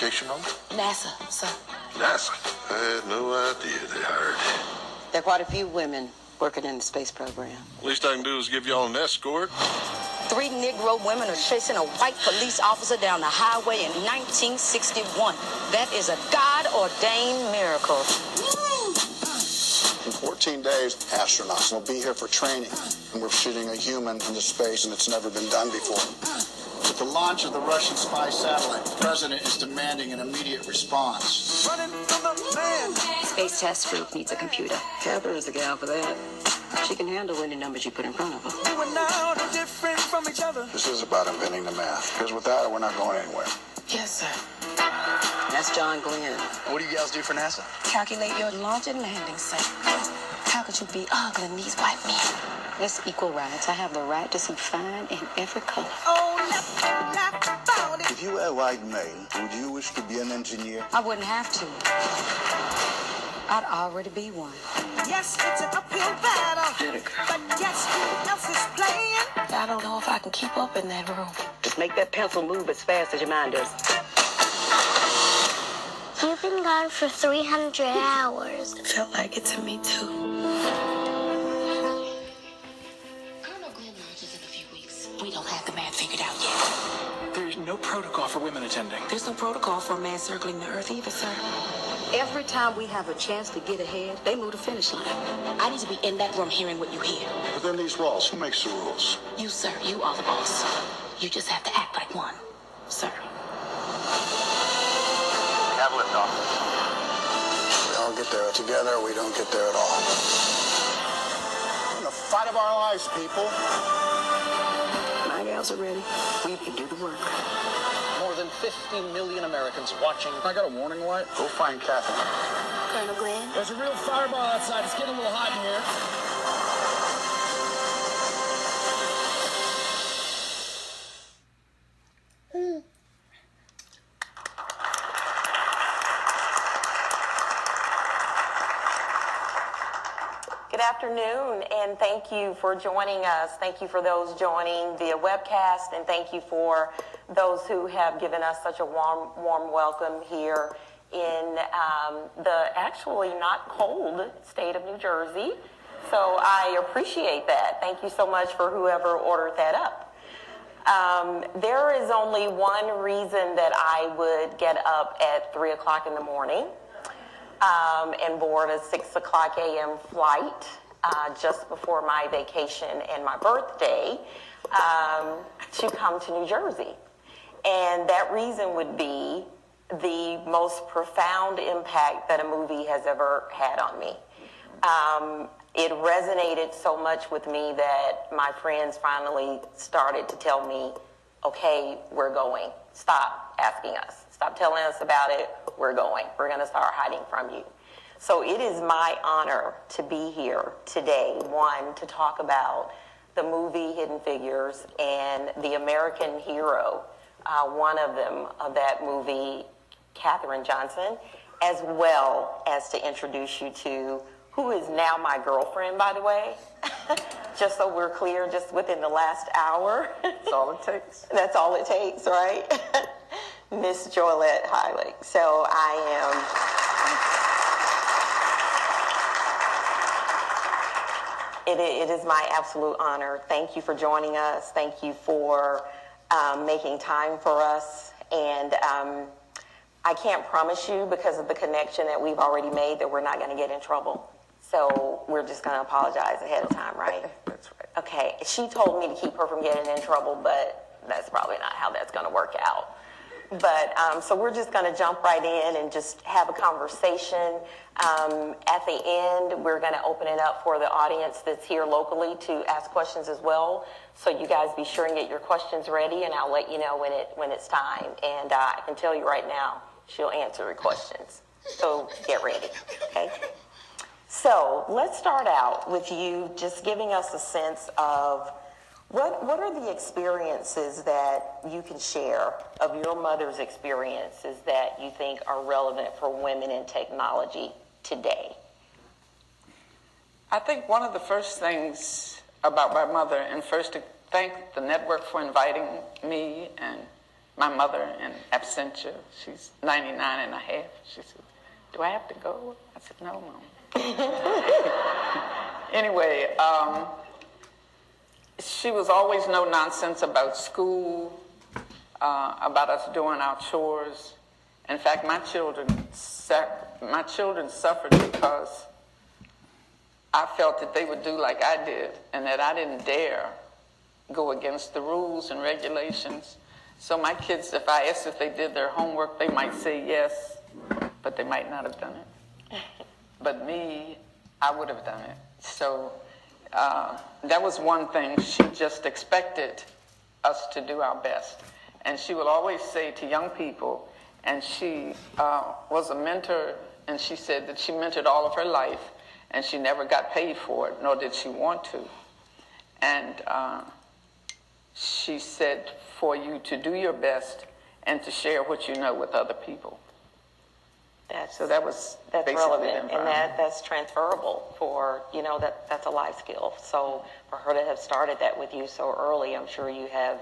vacation home? NASA, sir. NASA? I had no idea they hired you. There are quite a few women working in the space program. Least I can do is give y'all an escort. 3 Negro women are chasing a white police officer down the highway in 1961. That is a God-ordained miracle. In 14 days, astronauts will be here for training. And we're shooting a human into space, and it's never been done before. With the launch of the Russian spy satellite, the president is demanding an immediate response. Running from the man. Space Task Group needs a computer. Catherine is the gal for that. She can handle any numbers you put in front of her. You and I are different from each other. This is about inventing the math, because without it, we're not going anywhere. Yes, sir. That's John Glenn. What do you guys do for NASA? Calculate your launch and landing site. How could you be ogling these white men? It's equal rights. I have the right to see fine in every color. Oh, laugh about it. If you were a white male, would you wish to be an engineer? I wouldn't have to. I'd already be one. Yes, it's an uphill battle. Get it, girl. But guess who else is playing? I don't know if I can keep up in that room. Just make that pencil move as fast as your mind does. You've been gone for 300 hours. It felt like it to me, too. Colonel Glenn launches in a few weeks. We don't have the math figured out yet. There's no protocol for women attending. There's no protocol for a man circling the earth either, sir. Every time we have a chance to get ahead, they move the finish line. I need to be in that room hearing what you hear. Within these walls, who makes the rules? You, sir, you are the boss. You just have to act like one, sir. Have liftoff. We all get there together, or we don't get there at all. In the fight of our lives, people. My gals are ready. We can do the work. More than 50 million Americans watching. I got a warning light. Go find Catherine. Colonel Glenn? There's a real fireball outside. It's getting a little hot in here. Good afternoon, and thank you for joining us. Thank you for those joining via webcast, and thank you for those who have given us such a warm welcome here in the actually not cold state of New Jersey. So I appreciate that. Thank you so much for whoever ordered that up. There is only one reason that I would get up at 3 o'clock in the morning and board a 6 o'clock a.m. flight just before my vacation and my birthday to come to New Jersey. And that reason would be the most profound impact that a movie has ever had on me. It resonated so much with me that my friends finally started to tell me, okay, we're going. Stop asking us. Stop telling us about it. We're going. We're going to start hiding from you. So it is my honor to be here today, one, to talk about the movie Hidden Figures and the American hero, one of them of that movie, Katherine Johnson, as well as to introduce you to who is now my girlfriend, by the way, just so we're clear, just within the last hour. That's all it takes. That's all it takes, right? Miss Joylette Heilig. So it is my absolute honor. Thank you for joining us. Thank you for making time for us. And I can't promise you, because of the connection that we've already made, that we're not going to get in trouble. So we're just going to apologize ahead of time, right? That's right. Okay. She told me to keep her from getting in trouble, but that's probably not how that's going to work out. But so we're just going to jump right in and just have a conversation. At the end, we're going to open it up for the audience that's here locally to ask questions as well. So you guys be sure and get your questions ready, and I'll let you know when it's time. And I can tell you right now, she'll answer your questions. So get ready, okay? So let's start out with you just giving us a sense of what are the experiences that you can share of your mother's experiences that you think are relevant for women in technology today? I think one of the first things about my mother, and first to thank the network for inviting me and my mother in absentia. She's 99 and a half. She said, do I have to go? I said, no, Mom. Anyway, she was always no nonsense about school, about us doing our chores. In fact, my children suffered because I felt that they would do like I did and that I didn't dare go against the rules and regulations. So my kids, if I asked if they did their homework, they might say yes, but they might not have done it. But me, I would have done it. So that was one thing. She just expected us to do our best. And she will always say to young people, and she was a mentor, and she said that she mentored all of her life, and she never got paid for it, nor did she want to. And she said for you to do your best and to share what you know with other people. So that's relevant, and that's transferable for, that's a life skill. So for her to have started that with you so early, I'm sure you have,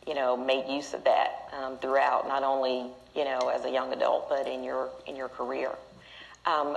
made use of that throughout, not only, as a young adult, but in your career.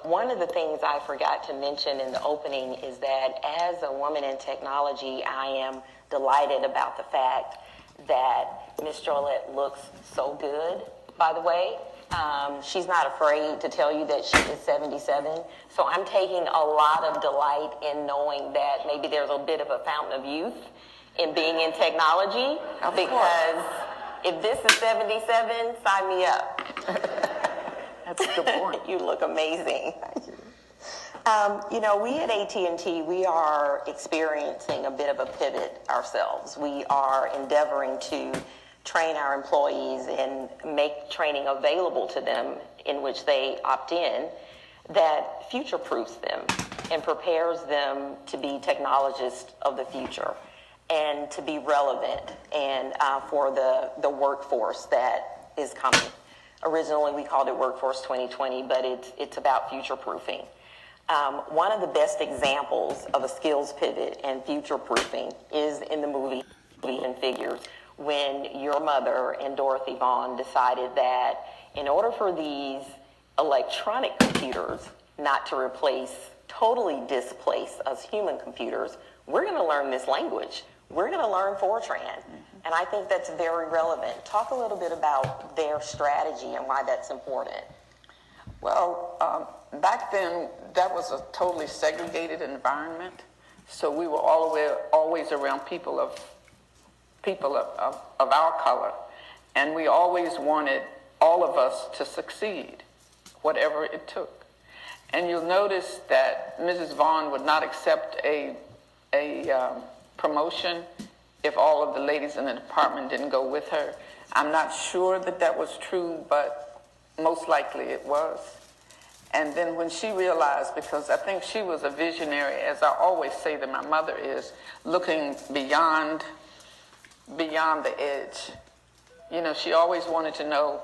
One of the things I forgot to mention in the opening is that as a woman in technology, I am delighted about the fact that Miss Jolette looks so good, by the way. She's not afraid to tell you that she is 77. So I'm taking a lot of delight in knowing that maybe there's a bit of a fountain of youth in being in technology. Because if this is 77, sign me up. That's a good point. You look amazing. We at AT&T, we are experiencing a bit of a pivot ourselves. We are endeavoring to train our employees and make training available to them in which they opt in that future-proofs them and prepares them to be technologists of the future and to be relevant and for the workforce that is coming. Originally, we called it Workforce 2020, but it's about future-proofing. One of the best examples of a skills pivot and future-proofing is in the movie Hidden Figures, when your mother and Dorothy Vaughan decided that in order for these electronic computers not to totally displace us human computers, we're going to learn this language. We're going to learn Fortran. And I think that's very relevant. Talk a little bit about their strategy and why that's important. Well, back then, that was a totally segregated environment. So we were always around people of our color. And we always wanted all of us to succeed, whatever it took. And you'll notice that Mrs. Vaughan would not accept a promotion if all of the ladies in the department didn't go with her. I'm not sure that was true, but most likely it was. And then when she realized, because I think she was a visionary, as I always say that my mother is, looking beyond the edge. She always wanted to know,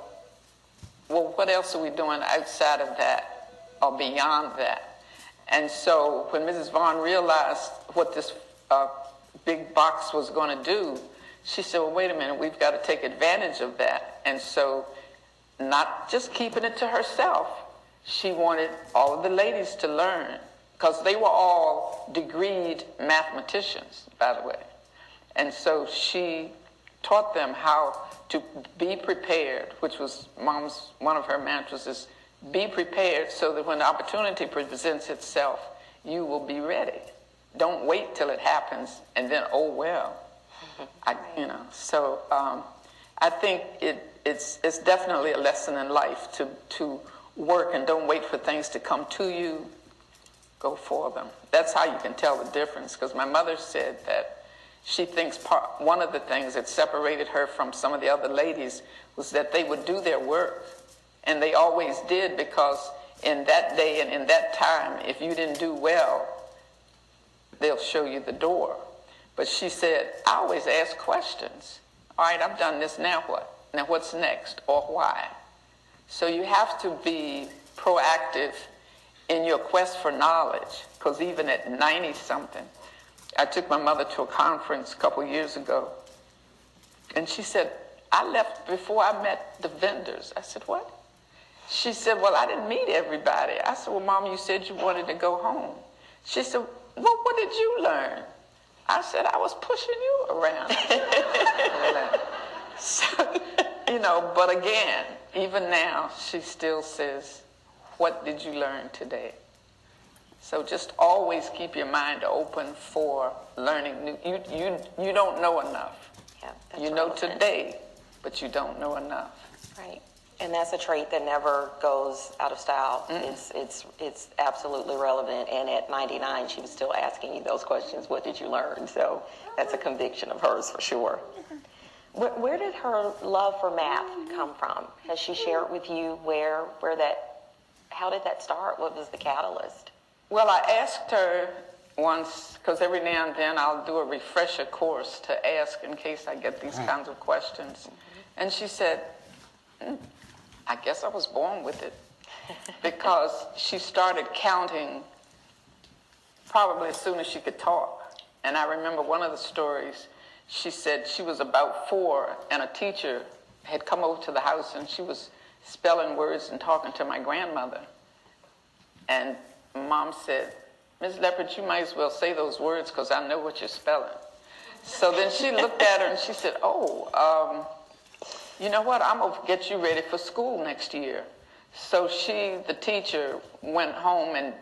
well, what else are we doing outside of that or beyond that? And so when Mrs. Vaughan realized what this big box was going to do, she said, well, wait a minute, we've got to take advantage of that. And so not just keeping it to herself, she wanted all of the ladies to learn, because they were all degreed mathematicians, by the way. And so she taught them how to be prepared, which was Mom's, one of her mantras is, be prepared so that when the opportunity presents itself, you will be ready. Don't wait till it happens and then, oh, well. So I think it's definitely a lesson in life to work and don't wait for things to come to you. Go for them. That's how you can tell the difference, because my mother said that she thinks one of the things that separated her from some of the other ladies was that they would do their work. And they always did, because in that day and in that time, if you didn't do well, they'll show you the door. But she said, I always ask questions. All right, I've done this, now what? Now what's next, or why? So you have to be proactive in your quest for knowledge, because even at 90-something, I took my mother to a conference a couple years ago, and she said, I left before I met the vendors. I said, what? She said, well, I didn't meet everybody. I said, well, Mom, you said you wanted to go home. She said, well, what did you learn? I said, I was pushing you around. So, you know, but again, even now, she still says, what did you learn today? So just always keep your mind open for learning new. You don't know enough. Yeah, that's you know relevant. today, but you don't know enough. Right. And that's a trait that never goes out of style. It's absolutely relevant. And at 99, she was still asking you those questions. What did you learn? So that's a conviction of hers for sure. Where did her love for math come from? Has she shared with you how did that start? What was the catalyst? Well, I asked her once, because every now and then I'll do a refresher course to ask in case I get these kinds of questions. And she said, I guess I was born with it, because she started counting probably as soon as she could talk. And I remember one of the stories, she said she was about 4 and a teacher had come over to the house and she was spelling words and talking to my grandmother. And Mom said, Ms. Leopard, you might as well say those words because I know what you're spelling. So then she looked at her and she said, you know what, I'm going to get you ready for school next year. So the teacher, went home and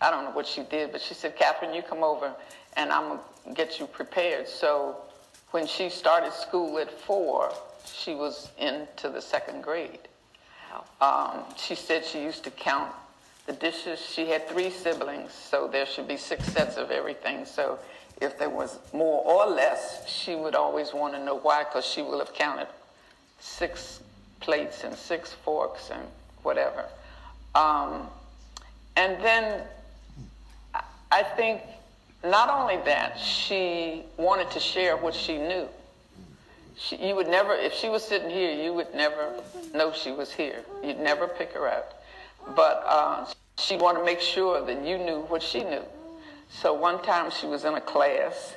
I don't know what she did, but she said, Catherine, you come over and I'm going to get you prepared. So when she started school at 4, she was into the 2nd grade. Wow. She said she used to count the dishes. She had 3 siblings, so there should be 6 sets of everything. So if there was more or less, she would always want to know why, because she will have counted 6 plates and 6 forks and whatever. And then I think not only that, she wanted to share what she knew. You would never, if she was sitting here, you would never know she was here. You'd never pick her out. But she wanted to make sure that you knew what she knew. So one time she was in a class,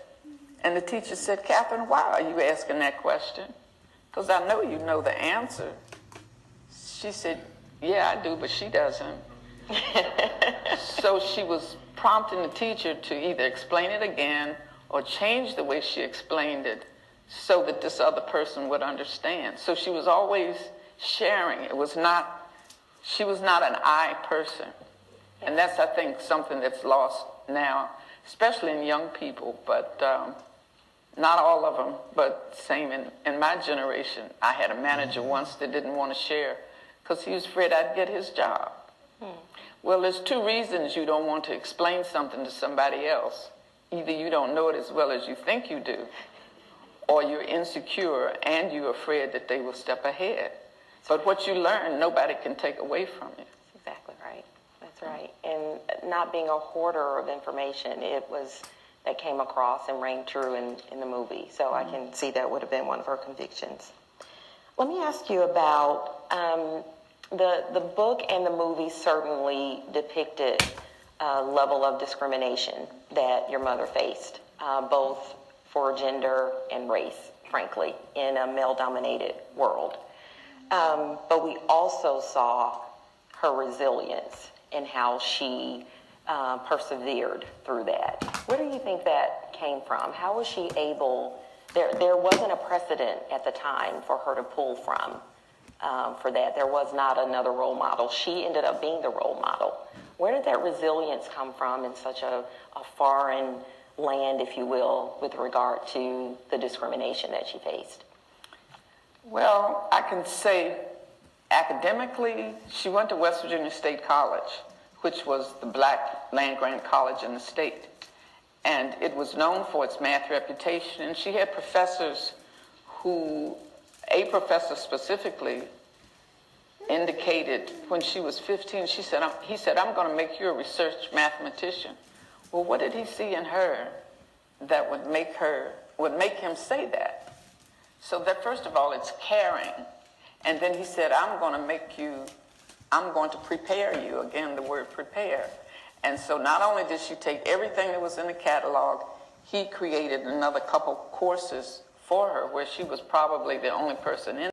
and the teacher said, Catherine, why are you asking that question? Because I know you know the answer. She said, yeah, I do, but she doesn't. So she was prompting the teacher to either explain it again or change the way she explained it so that this other person would understand. So she was always sharing. She was not an I person. And that's, I think, something that's lost now, especially in young people, but not all of them, but same in my generation. I had a manager once that didn't want to share because he was afraid I'd get his job. Well, there's 2 reasons you don't want to explain something to somebody else. Either you don't know it as well as you think you do, or you're insecure and you're afraid that they will step ahead. But what you learn, nobody can take away from you. That's exactly right. That's right. And not being a hoarder of information, that came across and rang true in the movie. So I can see that would have been one of her convictions. Let me ask you about the book and the movie certainly depicted a level of discrimination that your mother faced, both for gender and race, frankly, in a male-dominated world. But we also saw her resilience and how she persevered through that. Where do you think that came from? How was she able? There wasn't a precedent at the time for her to pull from for that. There was not another role model. She ended up being the role model. Where did that resilience come from in such a foreign land, if you will, with regard to the discrimination that she faced? Well, I can say academically, she went to West Virginia State College, which was the black land-grant college in the state. And it was known for its math reputation. And she had professors a professor specifically indicated when she was 15, he said, I'm going to make you a research mathematician. Well, what did he see in her that would make him say that? So that, first of all, it's caring. And then he said, I'm going to prepare you. Again, the word prepare. And so not only did she take everything that was in the catalog, he created another couple courses for her, where she was probably the only person in